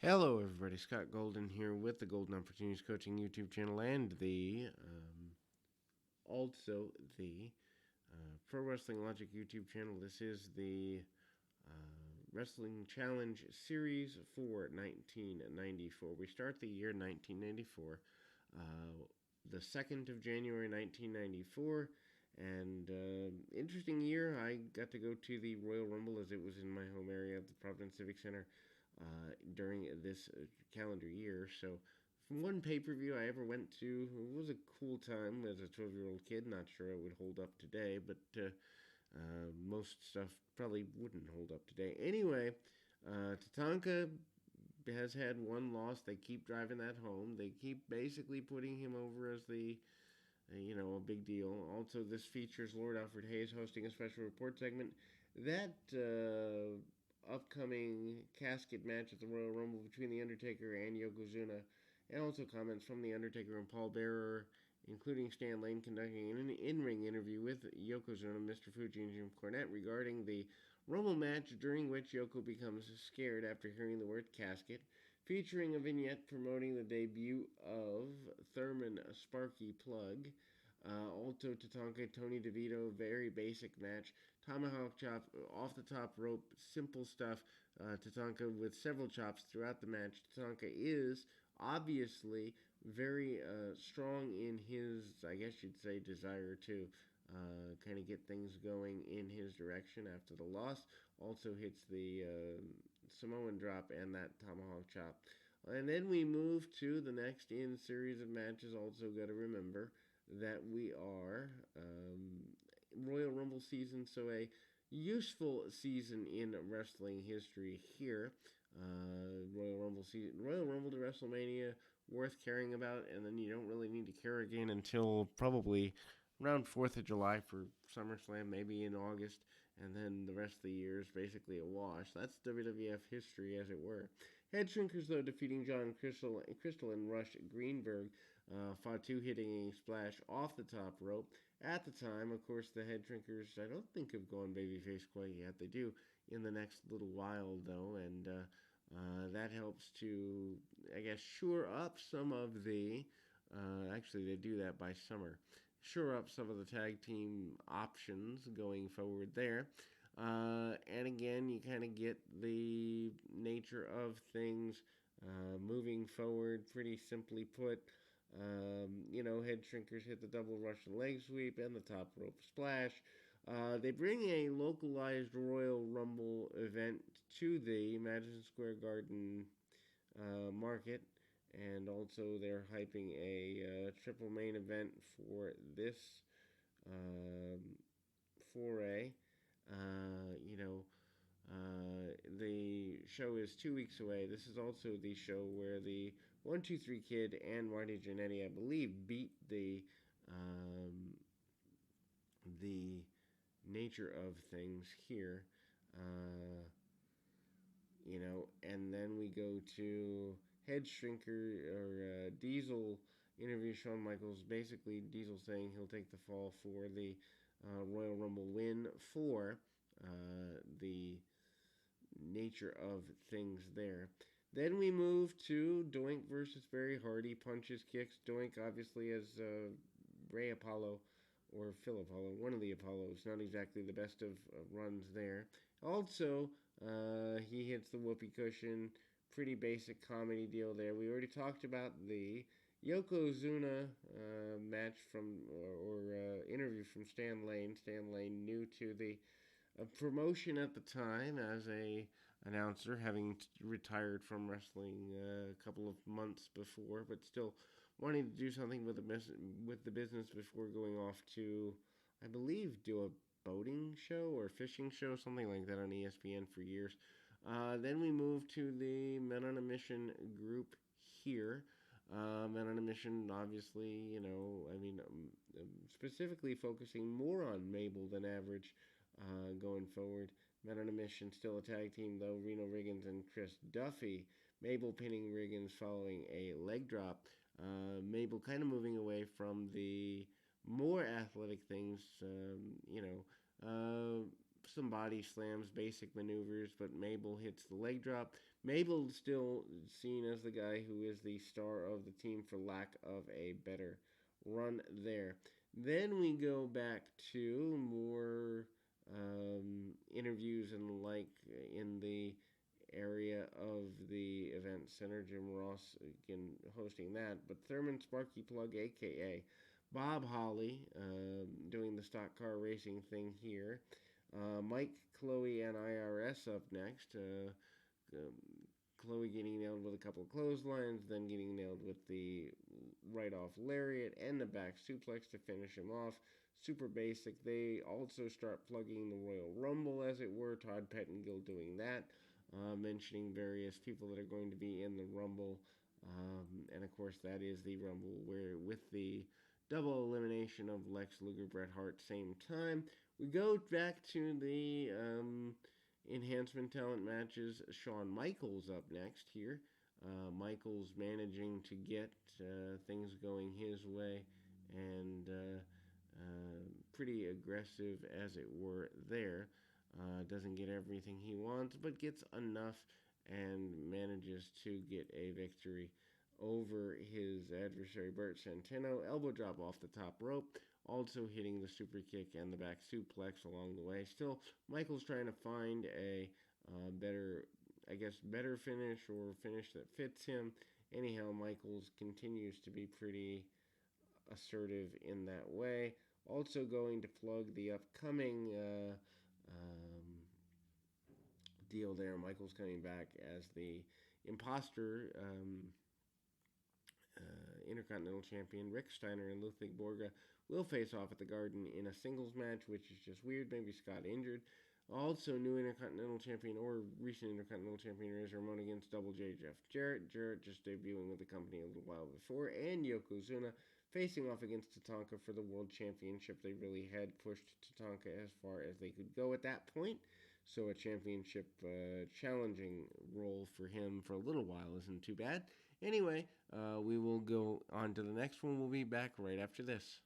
Hello, everybody. Scott Golden here with the Golden Opportunities Coaching YouTube channel and also the Pro Wrestling Logic YouTube channel. This is the Wrestling Challenge Series for 1994. We start the year 1994, the 2nd of January 1994. And interesting year. I got to go to the Royal Rumble as it was in my home area at the Providence Civic Center during this calendar year. So, from one pay-per-view I ever went to, it was a cool time as a 12-year-old kid. Not sure it would hold up today, but most stuff probably wouldn't hold up today. Anyway, Tatanka has had one loss. They keep driving that home. They keep basically putting him over as a big deal. Also, this features Lord Alfred Hayes hosting a special report segment. That upcoming casket match at the Royal Rumble between The Undertaker and Yokozuna, and also comments from The Undertaker and Paul Bearer, including Stan Lane conducting an in-ring interview with Yokozuna, Mr. Fuji, and Jim Cornette regarding the Rumble match, during which Yoko becomes scared after hearing the word casket, featuring a vignette promoting the debut of Thurman Sparky Plug. Also, Tatanka, Tony DeVito, very basic match. Tomahawk chop off the top rope, simple stuff. Tatanka with several chops throughout the match. Tatanka is obviously very strong in his, I guess you'd say, desire to kind of get things going in his direction after the loss. Also hits the Samoan drop and that tomahawk chop. And then we move to the next in series of matches. Also got to remember that we are Royal Rumble season, so a useful season in wrestling history here. Royal Rumble season, Royal Rumble to WrestleMania, worth caring about, and then you don't really need to care again until probably around 4th of July for SummerSlam, maybe in August, and then the rest of the year is basically a wash. That's WWF history, as it were. Head Shrinkers, though, defeating John Crystal and Rush Greenberg. Fatu hitting a splash off the top rope. At the time, of course, the Head Shrinkers, I don't think have gone babyface quite yet. They do in the next little while, though, and that helps to, I guess, shore up some of the, actually they do that by summer, shore up some of the tag team options going forward there. And again, you kind of get the nature of things moving forward, pretty simply put. Head Shrinkers hit the double Russian leg sweep and the top rope splash. They bring a localized Royal Rumble event to the Madison Square Garden market, and also they're hyping a triple main event for this foray. The show is 2 weeks away. This is also the show where the 1-2-3 Kid and Marty Jannetty, I believe, beat the nature of things here. And then we go to Head Shrinker or Diesel interview Shawn Michaels. Basically, Diesel saying he'll take the fall for the Royal Rumble win for the nature of things there. Then we move to Doink versus Barry Hardy. Punches, kicks. Doink obviously as Ray Apollo or Phil Apollo, one of the Apollos. Not exactly the best of runs there. Also, he hits the whoopee cushion. Pretty basic comedy deal there. We already talked about the Yokozuna match or interview from Stan Lane. Stan Lane, new to the promotion at the time as a announcer, having retired from wrestling a couple of months before, but still wanting to do something with the business before going off to, I believe, do a boating show or fishing show, something like that on ESPN for years. Then we move to the Men on a Mission group here. Men on a Mission, obviously, specifically focusing more on Mabel than average going forward. Men on a Mission, still a tag team, though. Reno Riggins and Chris Duffy. Mabel pinning Riggins following a leg drop. Mabel kind of moving away from the more athletic things, some body slams, basic maneuvers, but Mabel hits the leg drop, Mabel still seen as the guy who is the star of the team for lack of a better run there. Then we go back to more interviews and the like in the area of the event center. Jim Ross again hosting that, but Thurman Sparky Plug, aka Bob Holly, doing the stock car racing thing here. Mike, Chloe, and IRS up next. Um, Chloe getting nailed with a couple of clotheslines, then getting nailed with the right off lariat and the back suplex to finish him off. Super basic. They also start plugging the Royal Rumble, as it were. Todd Pettengill doing that, mentioning various people that are going to be in the Rumble. And of course, that is the Rumble where with the double elimination of Lex Luger, Bret Hart, same time. We go back to the enhancement talent matches. Shawn Michaels up next here. Michaels managing to get things going his way and pretty aggressive, as it were, there. Doesn't get everything he wants, but gets enough and manages to get a victory over his adversary Bert Centeno. Elbow drop off the top rope, also hitting the super kick and the back suplex along the way. Still, Michaels trying to find a better finish or finish that fits him. Anyhow, Michaels continues to be pretty assertive in that way. Also going to plug the upcoming deal there. Michaels coming back as the imposter Intercontinental Champion. Rick Steiner and Ludwig Borga will face off at the Garden in a singles match, which is just weird. Maybe Scott injured. Also, new Intercontinental Champion or recent Intercontinental Champion Razor Ramon against Double J Jeff Jarrett. Jarrett just debuting with the company a little while before. And Yokozuna facing off against Tatanka for the World Championship. They really had pushed Tatanka as far as they could go at that point. So a championship challenging role for him for a little while isn't too bad. Anyway, we will go on to the next one. We'll be back right after this.